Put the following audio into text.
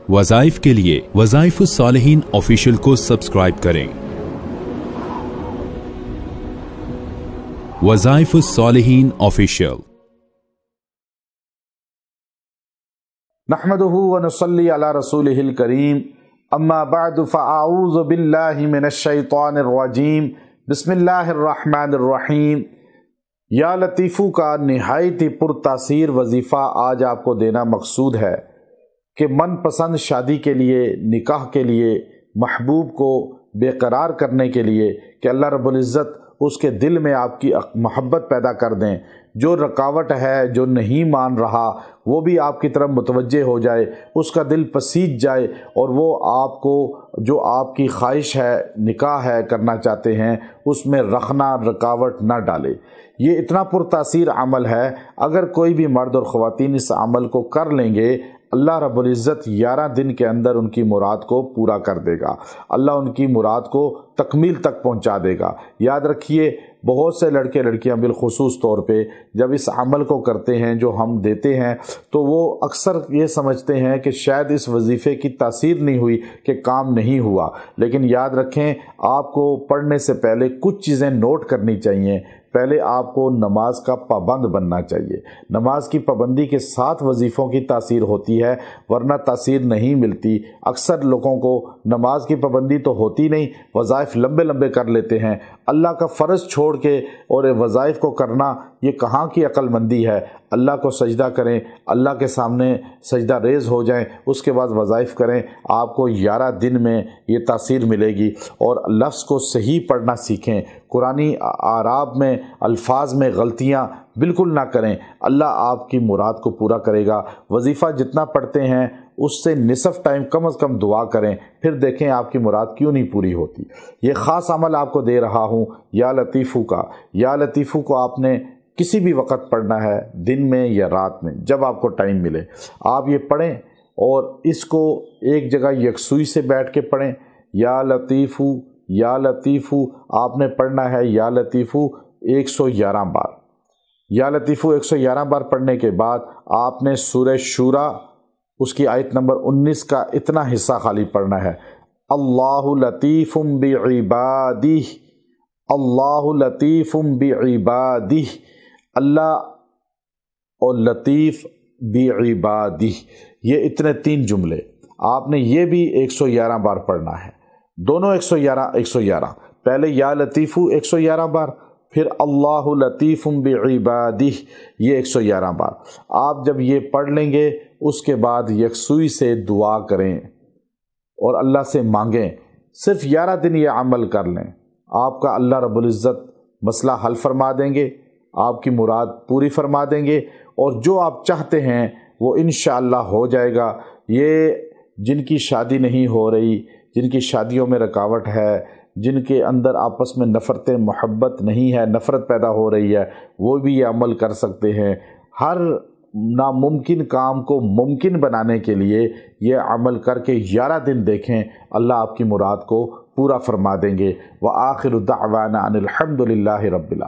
वज़ाइफ के लिए वज़ाइफुस्सालिहीन ऑफिशियल को सब्सक्राइब करें। वज़ाइफुस्सालिहीन ऑफिशियल। नहमदुहु व नुसल्ली अला रसूलिहिल करीम, अम्मा बअद फ़अऊज़ु बिल्लाहि मिनश शैतानिर रजीम, बिस्मिल्लाहिर रहमानिर रहीम। या लतीफ़ू का निहायत ही पुरतासीर वजीफ़ा आज आपको देना मकसूद है कि मनपसंद शादी के लिए, निकाह के लिए, महबूब को बेकरार करने के लिए कि अल्लाह रब्बुल इज़्ज़त उसके दिल में आपकी मोहब्बत पैदा कर दें। जो रुकावट है, जो नहीं मान रहा, वो भी आपकी तरफ मुतवज्जे हो जाए, उसका दिल पसीज जाए और वो आपको जो आपकी ख्वाहिश है, निकाह है करना चाहते हैं, उसमें रखना, रुकावट ना डाले। ये इतना पुरतासीर अमल है, अगर कोई भी मर्द और ख़वातीन इस अमल को कर लेंगे, अल्लाह रब्बुल इज़्ज़त 11 दिन के अंदर उनकी मुराद को पूरा कर देगा। अल्लाह उनकी मुराद को तकमील तक पहुंचा देगा। याद रखिए, बहुत से लड़के लड़कियां बिलखुसूस तौर पे जब इस अमल को करते हैं जो हम देते हैं, तो वो अक्सर ये समझते हैं कि शायद इस वजीफ़े की तासीर नहीं हुई, कि काम नहीं हुआ। लेकिन याद रखें, आपको पढ़ने से पहले कुछ चीज़ें नोट करनी चाहिए। पहले आपको नमाज का पाबंद बनना चाहिए। नमाज की पाबंदी के साथ वजीफ़ों की तासीर होती है, वरना तासीर नहीं मिलती। अक्सर लोगों को नमाज की पाबंदी तो होती नहीं, वज़ाइफ लंबे लंबे कर लेते हैं। अल्लाह का फ़र्ज़ छोड़ के और वज़ाइफ को करना, ये कहाँ की अक्लमंदी है। अल्लाह को सजदा करें, अल्लाह के सामने सजदा रेज़ हो जाएं, उसके बाद वज़ाइफ करें। आपको 11 दिन में ये तासीर मिलेगी। और लफ्ज़ को सही पढ़ना सीखें। कुरानी आराब में, अल्फाज में गलतियाँ बिल्कुल ना करें। अल्लाह आपकी मुराद को पूरा करेगा। वजीफ़ा जितना पढ़ते हैं उससे निसफ़ टाइम कम से कम दुआ करें, फिर देखें आपकी मुराद क्यों नहीं पूरी होती। ये ख़ास अमल आपको दे रहा हूँ या लतीफ़ू का। या लतीफ़ू को आपने किसी भी वक़्त पढ़ना है, दिन में या रात में, जब आपको टाइम मिले आप ये पढ़ें। और इसको एक जगह यकसुई से बैठ के पढ़ें। या लतीफ़ू, या लतीफ़ू आपने पढ़ना है। या लतीफ़ू 111 बार। या लतीफ़ू 111 बार पढ़ने के बाद आपने सूरह शूरा उसकी आयत नंबर 19 का इतना हिस्सा खाली पढ़ना है। अल्लाहु लतीफ़ुम बिइबादिह, अल्लाहु लतीफ़ुम बिइबादिह, अल्लाह और लतीफ़ बिइबादिह, ये इतने 3 जुमले आपने ये भी 111 बार पढ़ना है। दोनों 111 पहले या लतीफ़ू 111 बार, फिर अल्लाहु लतीफ़ुम बिइबादिह ये 111 बार। आप जब ये पढ़ लेंगे, उसके बाद यकसुई से दुआ करें और अल्लाह से मांगें। सिर्फ 11 दिन ये अमल कर लें, आपका अल्लाह रब्बुल इज़्ज़त मसला हल फरमा देंगे, आपकी मुराद पूरी फरमा देंगे और जो आप चाहते हैं वो इंशाअल्लाह हो जाएगा। ये जिनकी शादी नहीं हो रही, जिनकी शादियों में रुकावट है, जिनके अंदर आपस में नफ़रत मोहब्बत नहीं है, नफ़रत पैदा हो रही है, वो भी ये अमल कर सकते हैं। हर नामुमकिन काम को मुमकिन बनाने के लिए ये अमल करके 11 दिन देखें, अल्लाह आपकी मुराद को पूरा फरमा देंगे। व आखिरु दअवाना अनिल हम्दुलिल्लाहि रब्बिल आलमीन।